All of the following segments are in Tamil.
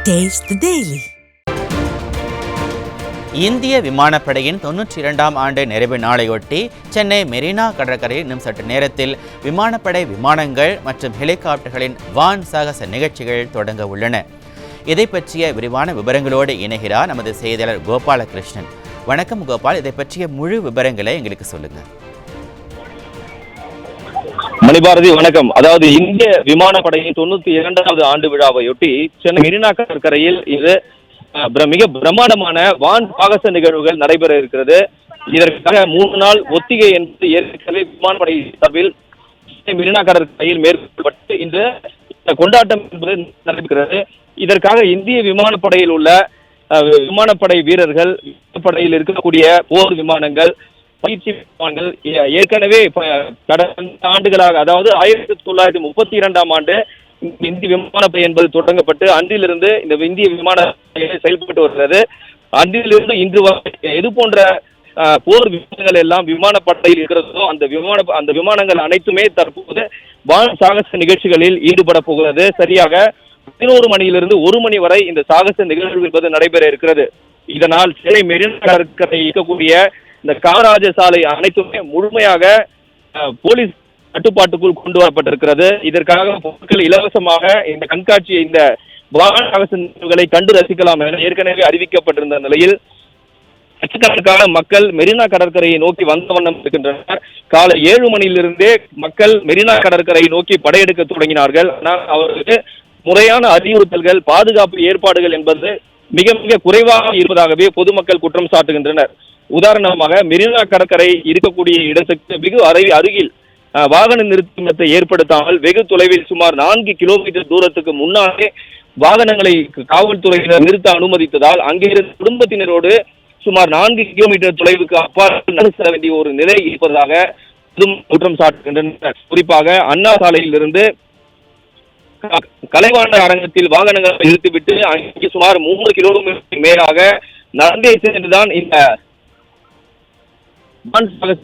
Taste the Daily. இந்திய விமானப்படையின் 92ஆம் ஆண்டு நிறைவு நாளையொட்டி சென்னை மெரினா கடற்கரையில் இன்னும் சற்று நேரத்தில் விமானப்படை விமானங்கள் மற்றும் ஹெலிகாப்டர்களின் வான் சாகச நிகழ்ச்சிகள் தொடங்க உள்ளன. இதை பற்றிய விரிவான விவரங்களோடு இணைகிறார் நமது செய்தியாளர் கோபாலகிருஷ்ணன். வணக்கம் கோபால், இதை பற்றிய முழு விவரங்களை எங்களுக்கு சொல்லுங்க. மணிபாரதி வணக்கம். அதாவது இந்திய விமானப்படையின் 92வது ஆண்டு விழாவையொட்டி சென்னை மெரினா கடற்கரையில் இது மிக பிரம்மாண்டமான வான் சாகச நிகழ்வுகள் நடைபெற இருக்கிறது. இதற்காக 3 நாள் ஒத்திகை என்பது ஏற்கனவே விமானப்படை சார்பில் மெரினா கடற்கரையில் மேற்கொள்ளப்பட்டு இந்த கொண்டாட்டம் என்பது நடைபெறுகிறது. இதற்காக இந்திய விமானப்படையில் உள்ள விமானப்படை வீரர்கள், விமானப்படையில் இருக்கக்கூடிய போர் விமானங்கள், பயிற்சி விமானங்கள் ஏற்கனவே கடந்த ஆண்டுகளாக, அதாவது 1932ஆம் ஆண்டு இந்திய விமானப்படை என்பது தொடங்கப்பட்டு அன்றிலிருந்து இந்த இந்திய விமானப்படை செயல்பட்டு வருகிறது. அன்றிலிருந்து இன்று எது போன்ற போர் விமானங்கள் எல்லாம் விமானப்படையில் இருக்கிறதோ அந்த விமானங்கள் அனைத்துமே தற்போது வான் சாகச நிகழ்ச்சிகளில் ஈடுபட போகிறது. சரியாக 11 மணியிலிருந்து 1 மணி வரை இந்த சாகச நிகழ்வு என்பது நடைபெற இருக்கிறது. இதனால் சென்னை மெரினா கடற்கரை இருக்கக்கூடிய இந்த காமராஜ சாலை அனைத்துமே முழுமையாக போலீஸ் கட்டுப்பாட்டுக்குள் கொண்டு வரப்பட்டிருக்கிறது. இதற்காக பொருட்கள் இலவசமாக இந்த கண்காட்சியை, இந்த வாகன சாகச நிகழ்வுகளை கண்டு ரசிக்கலாம் என ஏற்கனவே அறிவிக்கப்பட்டிருந்த நிலையில் லட்சக்கணக்கான மக்கள் மெரினா கடற்கரையை நோக்கி வந்த வண்ணம் இருக்கின்றனர். காலை 7 மணியிலிருந்தே மக்கள் மெரினா கடற்கரையை நோக்கி படையெடுக்க தொடங்கினார்கள். ஆனால் அவர்களுக்கு முறையான அறிவுறுத்தல்கள், பாதுகாப்பு ஏற்பாடுகள் என்பது மிக மிக குறைவாக இருப்பதாகவே பொதுமக்கள் குற்றம் சாட்டுகின்றனர். உதாரணமாக மெரினா கடற்கரை இருக்கக்கூடிய இடத்துக்கு வெகு அருகில் வாகன நிறுத்தத்தை ஏற்படுத்தாமல் வெகு தொலைவில் சுமார் 4 கிலோமீட்டர் தூரத்துக்கு முன்னாலே வாகனங்களை காவல்துறையினர் நிறுத்த அனுமதித்ததால் அங்கிருந்த குடும்பத்தினரோடு சுமார் 4 கிலோமீட்டர் தொலைவுக்கு அப்பால் செல்ல வேண்டிய ஒரு நிலை இருப்பதாக குற்றம் சாட்டுகின்றனர். குறிப்பாக அண்ணா சாலையிலிருந்து கலைவாணர் அரங்கத்தில் வாகனங்களை நிறுத்திவிட்டு அங்கே சுமார் 3 கிலோமீட்டர் மேலாக நடந்தே சென்றுதான் இந்த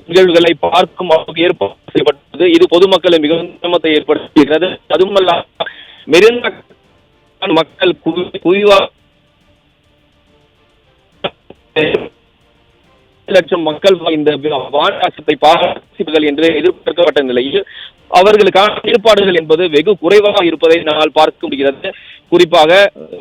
நிகழ்வுகளை பார்க்கும் அளவுக்கு ஏற்பாடு செய்யப்பட்டது. இது பொதுமக்கள் மிகவும் சிரமத்தை ஏற்படுத்துகிறது. அதுமல்ல மெரினா மக்கள் குவிவாக லட்சம் மக்கள் இந்த வானத்தை பார்ப்பீர்கள் என்று எதிர்பார்க்கப்பட்ட நிலையில் அவர்களுக்கான ஏற்பாடுகள் என்பது வெகு குறைவாக இருப்பதை நம்மால் பார்க்க முடிகிறது. குறிப்பாக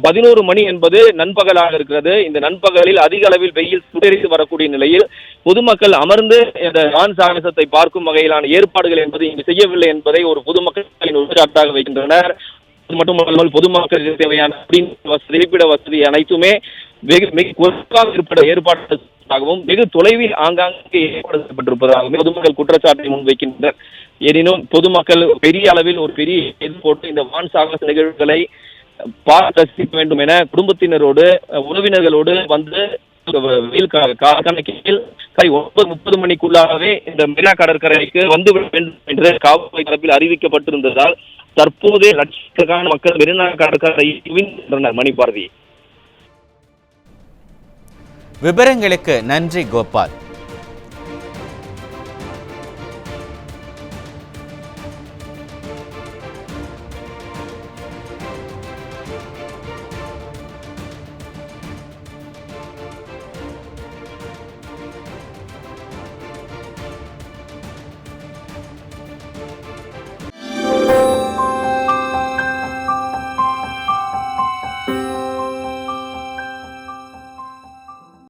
11 மணி என்பது நண்பகலாக இருக்கிறது. இந்த நண்பகலில் அதிக அளவில் வெயில் சுடரித்து வரக்கூடிய நிலையில் பொதுமக்கள் அமர்ந்து இந்த வான் சாகசத்தை பார்க்கும் வகையிலான ஏற்பாடுகள் என்பது இங்கு செய்யவில்லை என்பதை ஒரு பொதுமக்களின் உற்சாகத்தாக வைக்கின்றனர். அது மட்டுமல்லாமல் பொதுமக்களுக்கு தேவையான இருப்பிட வசதி அனைத்துமே மிக குறைவாக ஏற்பாடாகவும் வெகு தொலைவில் ஆங்காங்கே ஏற்படுத்தப்பட்டிருப்பதாகவும் பொதுமக்கள் குற்றச்சாட்டை முன்வைக்கின்றனர். எனினும் பொதுமக்கள் பெரிய அளவில் ஒரு பெரிய எதிர்ப்பு இந்த வான் சாகச நிகழ்வுகளை பார்த்து ரசிக்க வேண்டும் என குடும்பத்தினரோடு, உறவினர்களோடு வந்து வெயில் கணக்கில் 9:30 மணிக்குள்ளாகவே இந்த மெரினா கடற்கரைக்கு வந்து வேண்டும் என்று காவல்துறை தரப்பில் அறிவிக்கப்பட்டிருந்ததால் தற்போது லட்சக்கணக்கான மக்கள் மெரினா கடற்கரையை குவிந்தனர். மணிபாரதி, விவரங்களுக்கு நன்றி கோபால்.